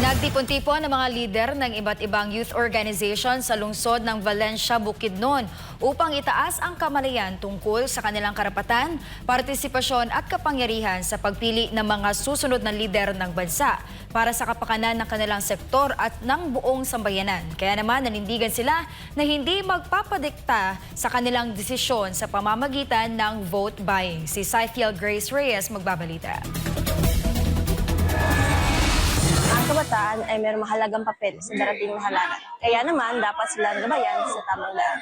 Nagtipon-tipon ang mga lider ng iba't ibang youth organization sa lungsod ng Valencia, Bukidnon upang itaas ang kamalayan tungkol sa kanilang karapatan, partisipasyon at kapangyarihan sa pagpili ng mga susunod na lider ng bansa para sa kapakanan ng kanilang sektor at ng buong sambayanan. Kaya naman nanindigan sila na hindi magpapadikta sa kanilang desisyon sa pamamagitan ng vote buying. Si Saifiel Grace Reyes magbabalita. Ang kabataan ay mayroong mahalagang papel sa darating na halalan. Kaya naman, dapat silang gabayan sa tamang daan.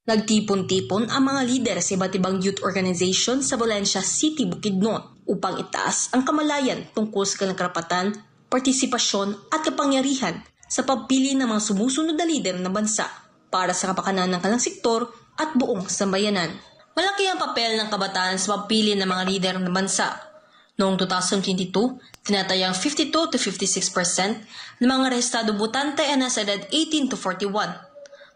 Nagtipon-tipon ang mga lider sa iba't ibang youth organization sa Valencia City, Bukidnon upang itaas ang kamalayan tungkol sa kanilang karapatan, partisipasyon at kapangyarihan sa pagpili ng mga sumusunod na lider ng bansa para sa kapakanan ng kanilang sektor at buong sambayanan. Malaki ang papel ng kabataan sa pagpili ng mga lider ng bansa. Noong 2022, tinatayang 52 to 56% ng mga rehistado botante ay nasa edad 18 to 41.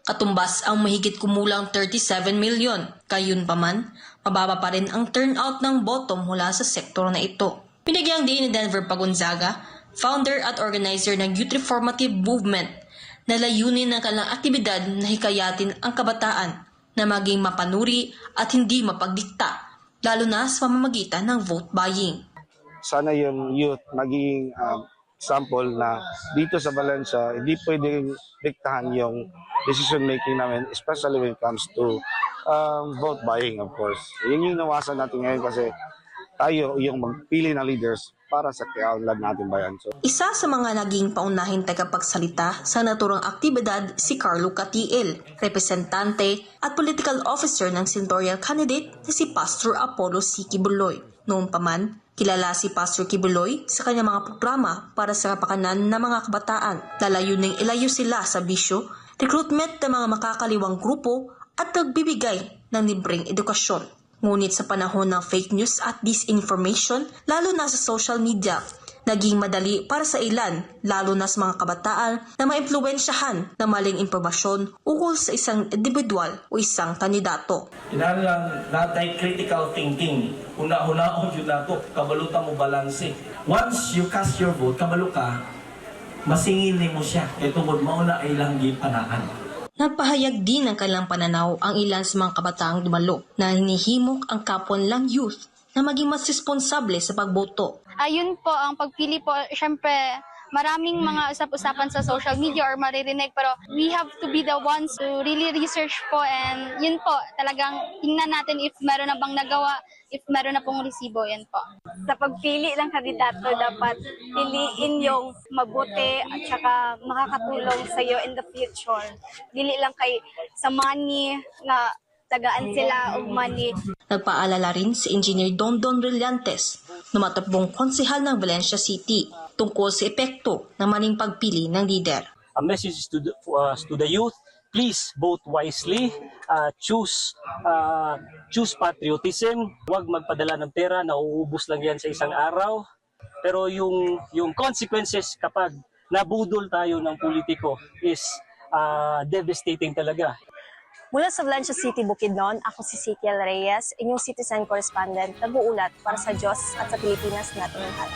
Katumbas ang mahigit kumulang 37 milyon. Gayunpaman, mababa pa rin ang turnout ng boto mula sa sektor na ito. Pinagyang din ni Denver Pagonzaga, founder at organizer ng Youth Reformative Movement, na layunin ng kanilang aktibidad na hikayatin ang kabataan na maging mapanuri at hindi mapagdikta, lalo na sa pamamagitan ng vote buying. Sana yung youth magiging sample na dito sa Valencia, hindi pwedeng diktahan yung decision making namin, especially when it comes to vote buying, of course. Yun yung nawasan natin ngayon kasi tayo yung magpili ng leaders para sa kaunlad natin bayan. So, isa sa mga naging paunahing tagapagsalita sa naturang aktibidad si Carlo Catiel, representante at political officer ng senatorial candidate na si Pastor Apollo C. Kibuloy. Noon pa man, kilala si Pastor Kibuloy sa kanyang mga programa para sa kapakanan ng mga kabataan. Lalayuning ilayo sila sa bisyo, recruitment ng mga makakaliwang grupo at nagbibigay ng libreng edukasyon. Ngunit sa panahon ng fake news at disinformation, lalo na sa social media, naging madali para sa ilan, lalo na sa mga kabataan, na maimpluwensyahan ng maling impormasyon ukol sa isang individual o isang kandidato. Kinahanglan natay critical thinking. Una-unaon yun nato, kabalutan mo balanse. Once you cast your vote, kabalo ka, masingin mo siya. Kaya tungkol mauna ay langgi panaan. Nagpahayag din ng kanilang pananaw ang ilan sa mga kabataang dumalo na hinihimok ang kapwa nilang youth na maging mas responsable sa pagboto. Ayun po, ang pagpili po, syempre, maraming mga usap-usapan sa social media or maririnig, pero we have to be the ones to really research po, and yun po, talagang tingnan natin if meron na bang nagawa, if meron na pong resibo, yan po. Sa pagpili ng kandidato, dapat piliin yung mabuti at saka makakatulong sa iyo in the future. Dili lang kay sa money na tagaan sila og money. Nagpaalala rin si Engineer Dondon Brillantes, numatakbong konsehal ng Valencia City, tungkol sa epekto ng maling pagpili ng lider. A message is to the youth: please vote wisely, choose patriotism. Huwag magpadala ng pera, nauubos lang yan sa isang araw. Pero yung consequences kapag nabudol tayo ng politiko is devastating talaga. Mula sa Valencia City, Bukidnon, ako si Saifiel Reyes, inyong citizen correspondent, nag-uulat para sa Diyos at sa Pilipinas natin lahat.